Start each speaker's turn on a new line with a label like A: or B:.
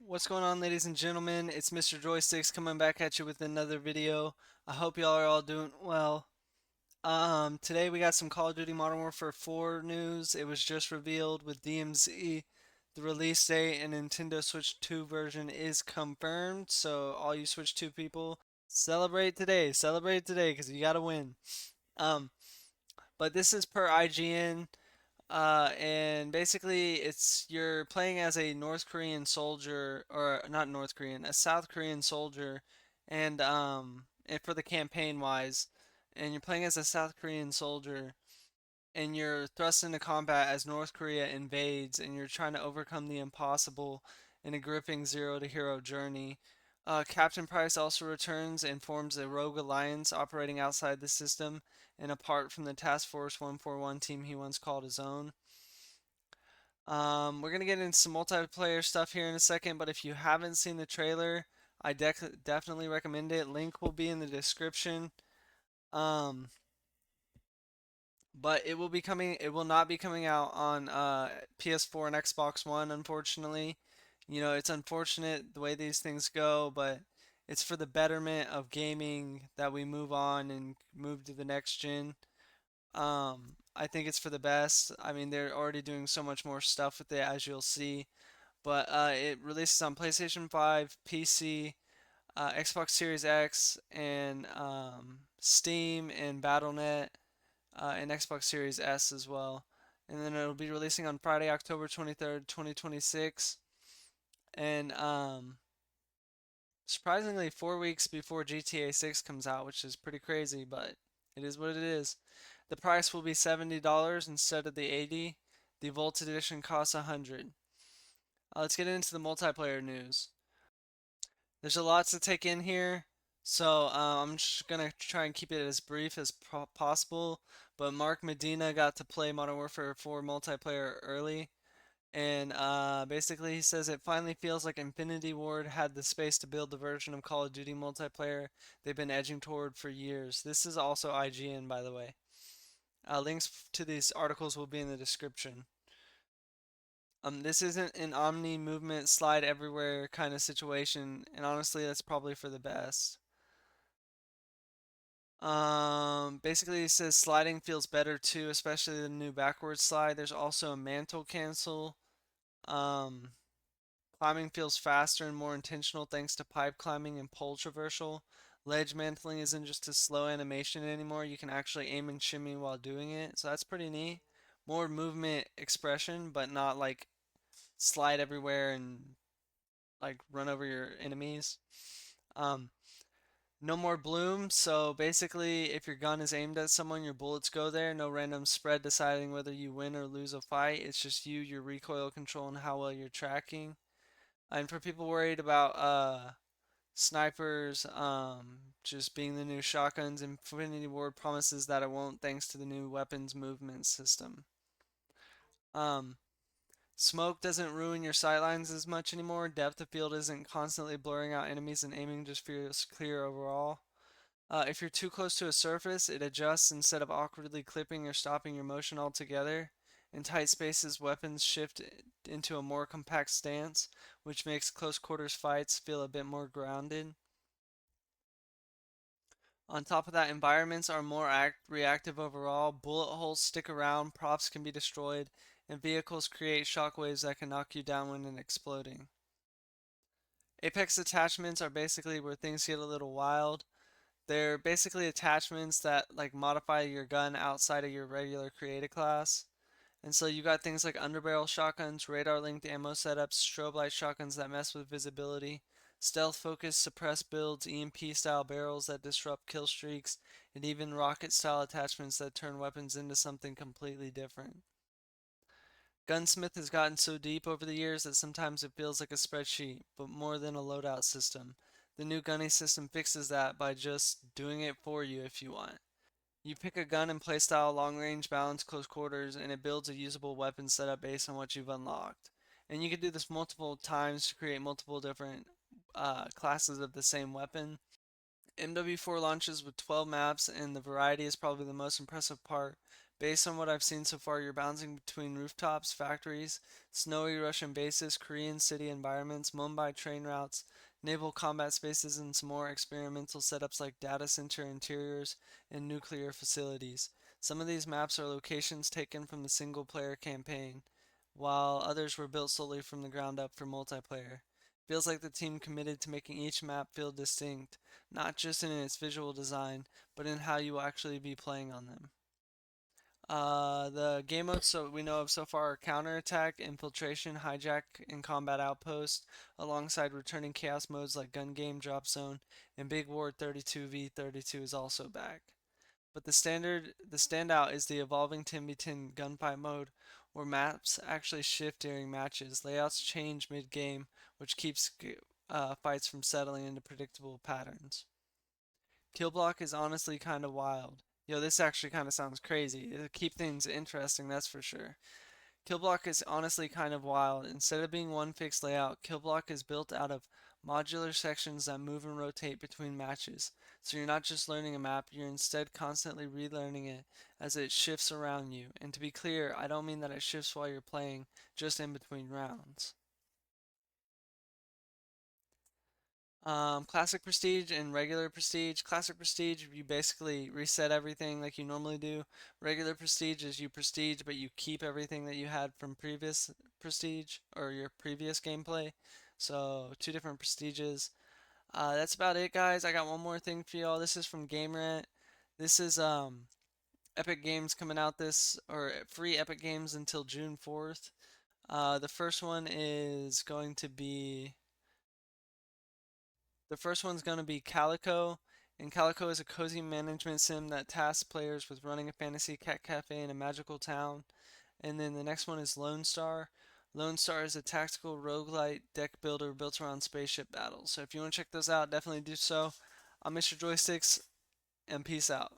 A: What's going on, ladies and gentlemen? It's Mr.Joysticks coming back at you with another video. I hope y'all are all doing well. Today we got some Call of Duty Modern Warfare 4 news. It was just revealed with DMZ. The release date and Nintendo Switch 2 version is confirmed. So all you Switch 2 people, celebrate today, because you gotta win. Um, but this is per IGN. And basically, it's you're playing as a North Korean soldier, or not North Korean, a South Korean soldier, and for the campaign wise, and you're playing as a South Korean soldier, and you're thrust into combat as North Korea invades, and you're trying to overcome the impossible in a gripping zero to hero journey. Captain Price also returns and forms a rogue alliance operating outside the system and apart from the Task Force 141 team he once called his own. We're gonna get into some multiplayer stuff here in a second, but if you haven't seen the trailer, I definitely recommend it. Link will be in the description. Um, but it will be coming. It will not be coming out on PS4 and Xbox One, unfortunately. You know, it's unfortunate the way these things go, but it's for the betterment of gaming that we move on and move to the next gen. I think it's for the best. I mean, they're already doing so much more stuff with it, as you'll see. But it releases on PlayStation 5, PC, Xbox Series X, and Steam and Battle.net, and Xbox Series S as well. And then it'll be releasing on Friday, October 23rd, 2026. And surprisingly, 4 weeks before GTA 6 comes out, which is pretty crazy, but it is what it is. The price will be $70 instead of the 80. The Volt Edition costs 100. Let's get into the multiplayer news. There's a lot to take in here, so I'm just gonna try and keep it as brief as possible. But Mark Medina got to play Modern Warfare 4 multiplayer early, and basically he says it finally feels like Infinity Ward had the space to build the version of Call of Duty multiplayer they've been edging toward for years. This is also IGN, by the way. Links to these articles will be in the description. This isn't an omni movement slide everywhere kind of situation, and honestly, that's probably for the best. Basically, it says sliding feels better too, especially the new backwards slide. There's also a mantle cancel. Um, Climbing feels faster and more intentional thanks to pipe climbing and pole traversal. Ledge mantling isn't just a slow animation anymore. You can actually aim and shimmy while doing it, so that's pretty neat. More movement expression, but not like slide everywhere and like run over your enemies. Um, no more bloom, so basically if your gun is aimed at someone, your bullets go there. No random spread deciding whether you win or lose a fight. It's just you, your recoil control, and how well you're tracking. And for people worried about snipers just being the new shotguns, Infinity Ward promises that it won't thanks to the new weapons movement system. Um, Smoke doesn't ruin your sightlines as much anymore. Depth of field isn't constantly blurring out enemies and aiming just feels clear overall. If you're too close to a surface, it adjusts instead of awkwardly clipping or stopping your motion altogether. In tight spaces, weapons shift into a more compact stance, which makes close quarters fights feel a bit more grounded. On top of that, environments are more reactive overall. Bullet holes stick around, props can be destroyed, and vehicles create shockwaves that can knock you down when exploding. Apex attachments are basically where things get a little wild. They're basically attachments that like modify your gun outside of your regular creative class. And so you got things like underbarrel shotguns, radar linked ammo setups, strobe light shotguns that mess with visibility, stealth focused suppressed builds, EMP style barrels that disrupt kill streaks, and even rocket style attachments that turn weapons into something completely different. Gunsmith has gotten so deep over the years that sometimes it feels like a spreadsheet, but more than a loadout system. The new gunning system fixes that by just doing it for you if you want. You pick a gun and playstyle, long range, balance, close quarters, and it builds a usable weapon setup based on what you've unlocked. And you can do this multiple times to create multiple different classes of the same weapon. MW4 launches with 12 maps, and the variety is probably the most impressive part. Based on what I've seen so far, you're bouncing between rooftops, factories, snowy Russian bases, Korean city environments, Mumbai train routes, naval combat spaces, and some more experimental setups like data center interiors and nuclear facilities. Some of these maps are locations taken from the single player campaign, while others were built solely from the ground up for multiplayer. Feels like the team committed to making each map feel distinct, not just in its visual design, but in how you will actually be playing on them. The game modes so we know of so far are counterattack, infiltration, hijack, and combat outpost, alongside returning chaos modes like gun game, drop zone, and Big War 32v32 is also back. But the standout is the evolving 10v10 gunfight mode, where maps actually shift during matches. Layouts change mid-game, which keeps fights from settling into predictable patterns. Kill block is honestly kind of wild. Yo, this actually kind of sounds crazy. It'll keep things interesting, that's for sure. Kill block is honestly kind of wild. Instead of being one fixed layout, kill block is built out of modular sections that move and rotate between matches. So you're not just learning a map, you're instead constantly relearning it as it shifts around you. And to be clear, I don't mean that it shifts while you're playing, just in between rounds. Classic Prestige and regular Prestige. Classic Prestige, you basically reset everything like you normally do. Regular Prestige is you Prestige, but you keep everything that you had from previous Prestige or your previous gameplay. So, two different Prestiges. That's about it, guys. I got one more thing for y'all. This is from Game Rant. This is Epic Games coming out this, or free Epic Games until June 4th. The first one is going to be The first one's going to be Calico, and Calico is a cozy management sim that tasks players with running a fantasy cat cafe in a magical town. And then the next one is Lone Star. Lone Star is a tactical roguelite deck builder built around spaceship battles. So if you want to check those out, definitely do so. I'm Mr. Joysticks, and peace out.